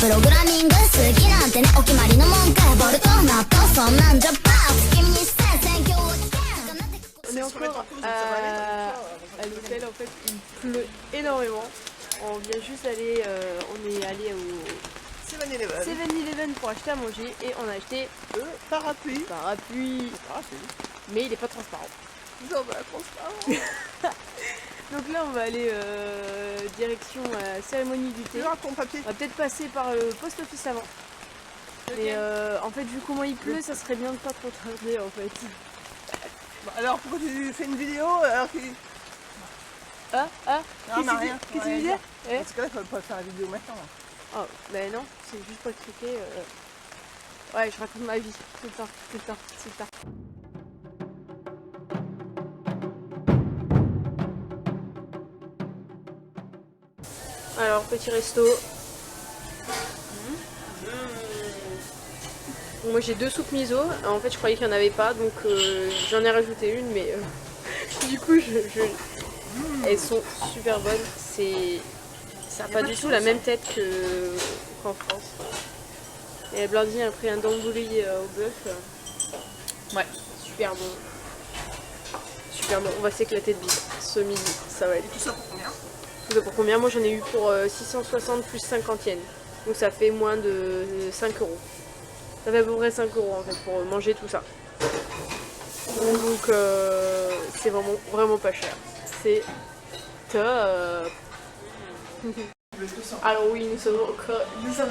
プログラミング好きなんてねお決まりの文句ボルトナットそんなんじゃバー君に宣戦教は危険 On est encore à l'hôtel, en fait il pleut énormément. On vient juste aller, on est allé au 7-Eleven pour acheter à manger et on a acheté le parapluie. Mais il est pas transparent. Non, bah transparent. Donc là on va aller direction cérémonie du thé. Ton papier. On va peut-être passer par le post office avant. Mais en fait vu comment il pleut ça serait bien de pas trop tarder en fait. Bah, alors pourquoi tu fais une vidéo alors que... Qu'est-ce que tu disais? Parce que là il faut pas faire la vidéo maintenant. Oh ben non, c'est juste pour expliquer. Ouais je raconte ma vie tout le temps. Alors petit resto. Bon, moi j'ai 2 soupes miso, en fait je croyais qu'il n'y en avait pas donc j'en ai rajouté une mais du coup elles sont super bonnes, ça n'a pas du tout la même tête qu'en France. Et Blandine a pris un dambouli au bœuf, ouais super bon, on va s'éclater de bise ce midi, ça va être. Et tout ça pour combien? Tout ça pour combien? Moi j'en ai eu pour 660 plus 50 yens, donc ça fait moins de 5 €. Ça fait à peu près 5 € en fait pour manger tout ça. Donc c'est vraiment pas cher. C'est top. Alors oui, nous sommes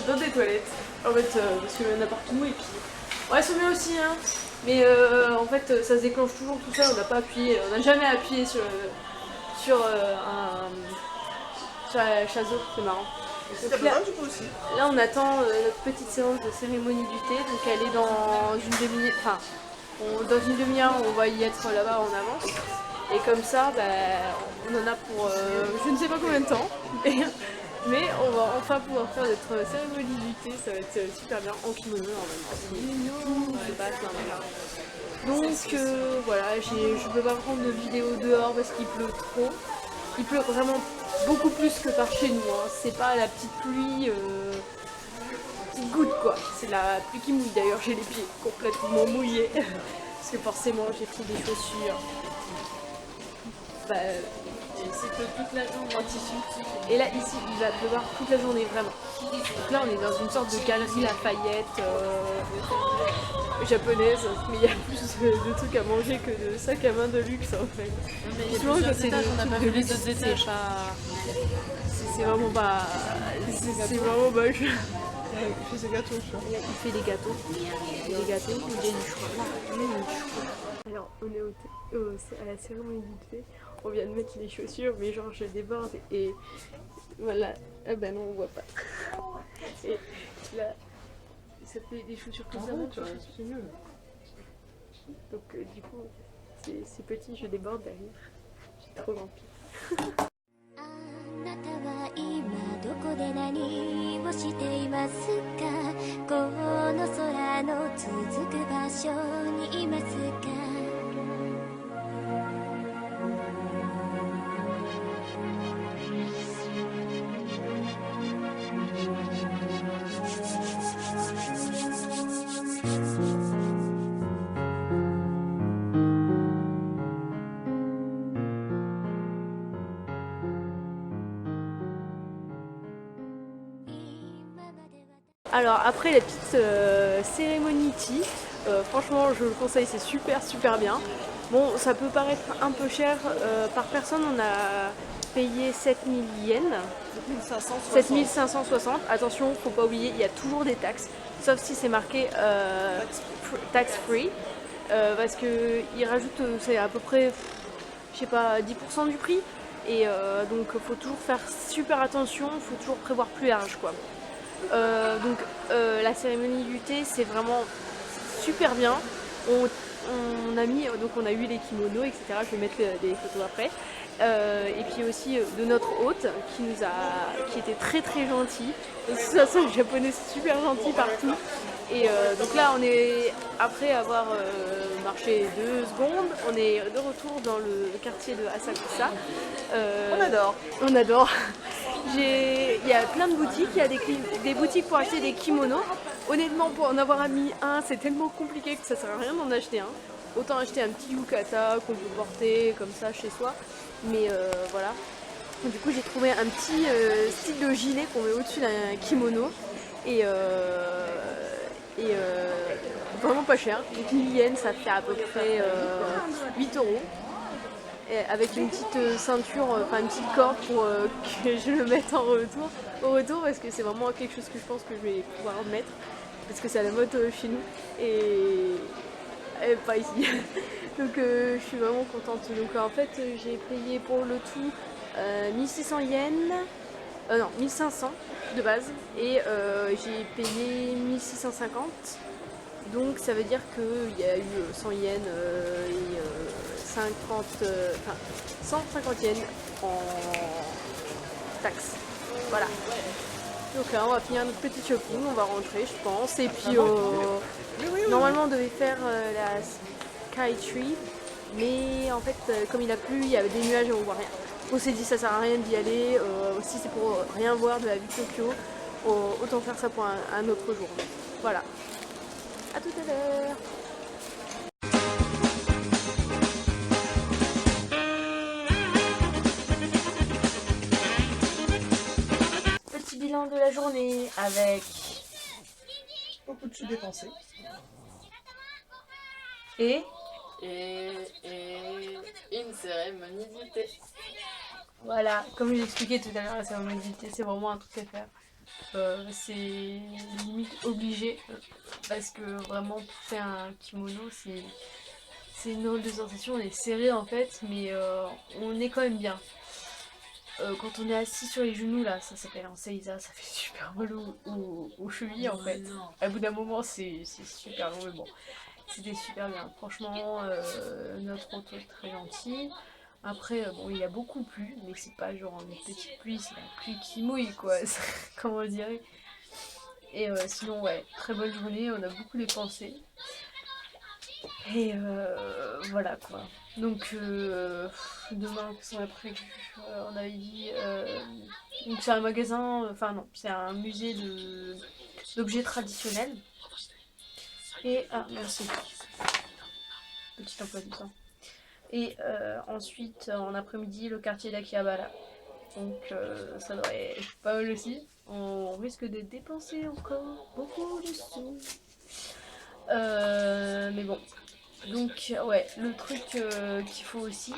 dans des toilettes. En fait, parce qu'il y en a partout et puis... Ouais, elles sont bien aussi hein. Mais en fait, ça se déclenche toujours tout seul, on n'a pas appuyé, on n'a jamais appuyé sur la chasse-eau, c'est marrant. Donc là on attend notre petite séance de cérémonie du thé, donc elle est dans une demi-heure, enfin dans une demi-heure on va y être là-bas en avance et comme ça on en a pour je ne sais pas combien de temps mais on va enfin pouvoir faire notre cérémonie du thé, ça va être super bien en kimono normalement. C'est pas donc voilà, je peux pas prendre de vidéo dehors parce qu'il pleut trop. Il pleut vraiment beaucoup plus que par chez nous, hein. C'est pas la petite pluie qui goutte quoi, c'est la pluie qui mouille. D'ailleurs j'ai les pieds complètement mouillés parce que forcément j'ai pris des chaussures. C'est que toute la journée en tissu. Et là ici il va pleuvoir toute la journée vraiment. Donc là on est dans une sorte de galerie Lafayette japonaise, mais il y a plus de trucs à manger que de sacs à main de luxe en fait. Mais il y a plusieurs étages, on n'a pas vu les autres étages. C'est vraiment pas... C'est vraiment moche. Il fait ses gâteaux, je crois. Il fait des gâteaux. Il y a du chocolat. Alors on est à la cérémonie du thé. On vient de mettre les chaussures, mais genre je déborde et voilà. Ah ben non on voit pas. Et là, ça fait des chaussures comme ça. C'est mieux. Donc du coup c'est petit, je déborde derrière. J'ai trop l'empire. あなたは今どこで何をしていますかこの空の続く場所にいますか Alors après la petite cérémonie tea, franchement je le conseille, c'est super bien. Bon ça peut paraître un peu cher, par personne on a payé 7000 yens, 7560, attention faut pas oublier il y a toujours des taxes, sauf si c'est marqué tax free, parce que ils rajoutent c'est à peu près je sais pas 10% du prix et donc faut toujours faire super attention, faut toujours prévoir plus large quoi. Donc la cérémonie du thé c'est vraiment super bien. On a mis, donc on a eu les kimonos etc. Je vais mettre des photos après. Et puis aussi de notre hôte qui était très gentil. De toute façon les japonais sont super gentils partout. Et donc là on est, après avoir marché 2 secondes, on est de retour dans le quartier de Asakusa. On adore. Il y a plein de boutiques, il y a des boutiques pour acheter des kimonos. Honnêtement, pour en avoir mis un, c'est tellement compliqué que ça sert à rien d'en acheter un. Autant acheter un petit yukata qu'on peut porter comme ça chez soi. Mais voilà. Du coup, j'ai trouvé un petit style de gilet qu'on met au-dessus d'un kimono. Et vraiment pas cher. Donc 1000 yens, ça fait à peu près 8 euros. Et avec une petite ceinture, enfin une petite corde pour que je le mette au retour parce que c'est vraiment quelque chose que je pense que je vais pouvoir mettre parce que c'est à la mode chez nous et pas ici. Donc je suis vraiment contente. Donc en fait j'ai payé pour le tout 1600 yens, non 1500 de base et j'ai payé 1650. Donc ça veut dire qu'il y a eu 100 yens et 150 yens en taxes. Voilà. Donc là on va finir notre petit shopping, on va rentrer je pense. Et puis normalement on devait faire la Sky Tree. Mais en fait comme il a plu, il y avait des nuages et on voit rien. On s'est dit ça sert à rien d'y aller. Si c'est pour rien voir de la vie de Tokyo, autant faire ça pour un autre jour. Voilà. À tout à l'heure. Petit bilan de la journée avec Beaucoup de sous dépensés. et une cérémonie du thé. voilà, comme je l'expliquais tout à l'heure, la cérémonie du thé, c'est vraiment un truc à faire. C'est limite obligé parce que vraiment pour faire un kimono c'est une drôle de sensation, on est serré en fait mais on est quand même bien. Quand on est assis sur les genoux là, ça s'appelle un seiza, ça fait super mal aux chevilles en fait. À bout d'un moment c'est super long mais bon, c'était super bien. Franchement notre auto est très gentil. Après, bon, il a beaucoup plu, mais c'est pas genre une petite pluie, c'est la pluie qui mouille, quoi, comment on dirait. Et sinon, ouais, très bonne journée, on a beaucoup dépensé. Et voilà, quoi. Donc, demain, qu'est-ce qu'on a prévu on avait dit... donc c'est un magasin, enfin non, c'est un musée d'objets traditionnels. Et, ah, merci. Petit emploi du temps. Et ensuite, en après-midi, le quartier d'Akihabara. Donc ça devrait être pas mal aussi. On risque de dépenser encore beaucoup de sous. Mais bon. Donc ouais, le truc qu'il faut aussi,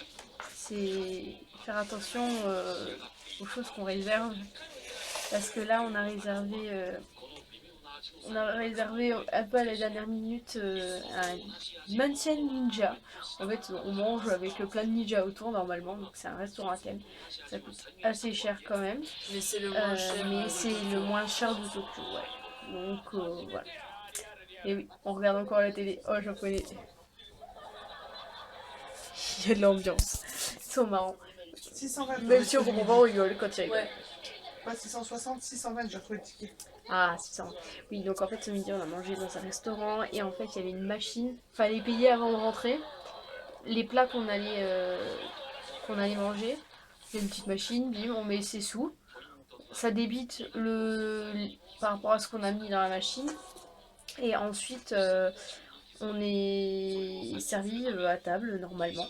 c'est faire attention aux choses qu'on réserve. Parce que là, on a réservé un peu à la dernière minute un Mansion Ninja. En fait, on mange avec plein de ninjas autour normalement, donc c'est un restaurant à thème. Ça coûte assez cher quand même. Mais c'est le moins cher. Mais c'est le moins cher de Tokyo, ouais. Donc voilà. Et oui, on regarde encore la télé. Oh, j'en connais. Il y a de l'ambiance. Ils sont marrants. 620. Même si on comprend pas, on rigole quand il rigole. Ouais. Pas 660, 620, j'ai retrouvé le ticket. Ah, c'est ça. Oui, donc en fait, ce midi, on a mangé dans un restaurant et en fait, il y avait une machine. Fallait payer avant de rentrer. Les plats qu'on allait manger. Il y a une petite machine, bim, on met ses sous. Ça débite par rapport à ce qu'on a mis dans la machine. Et ensuite, on est servi à table, normalement.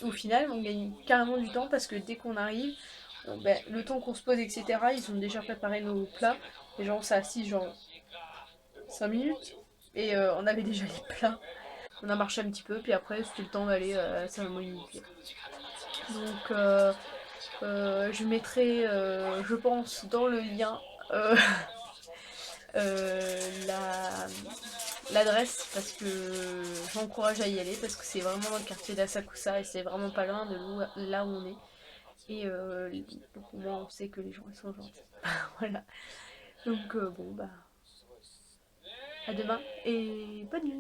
Au final, on gagne carrément du temps parce que dès qu'on arrive, le temps qu'on se pose, etc., ils ont déjà préparé nos plats. Et genre, ça assise genre 5 minutes. Et on avait déjà les plats. On a marché un petit peu, puis après, c'était le temps d'aller à la cérémonie. Donc, je mettrai, je pense, dans le lien l'adresse parce que j'encourage à y aller parce que c'est vraiment dans le quartier d'Asakusa et c'est vraiment pas loin de là où on est. Et donc, au moins, on sait que les gens ils sont gentils. Voilà. Donc, bon, bah. À demain et bonne nuit!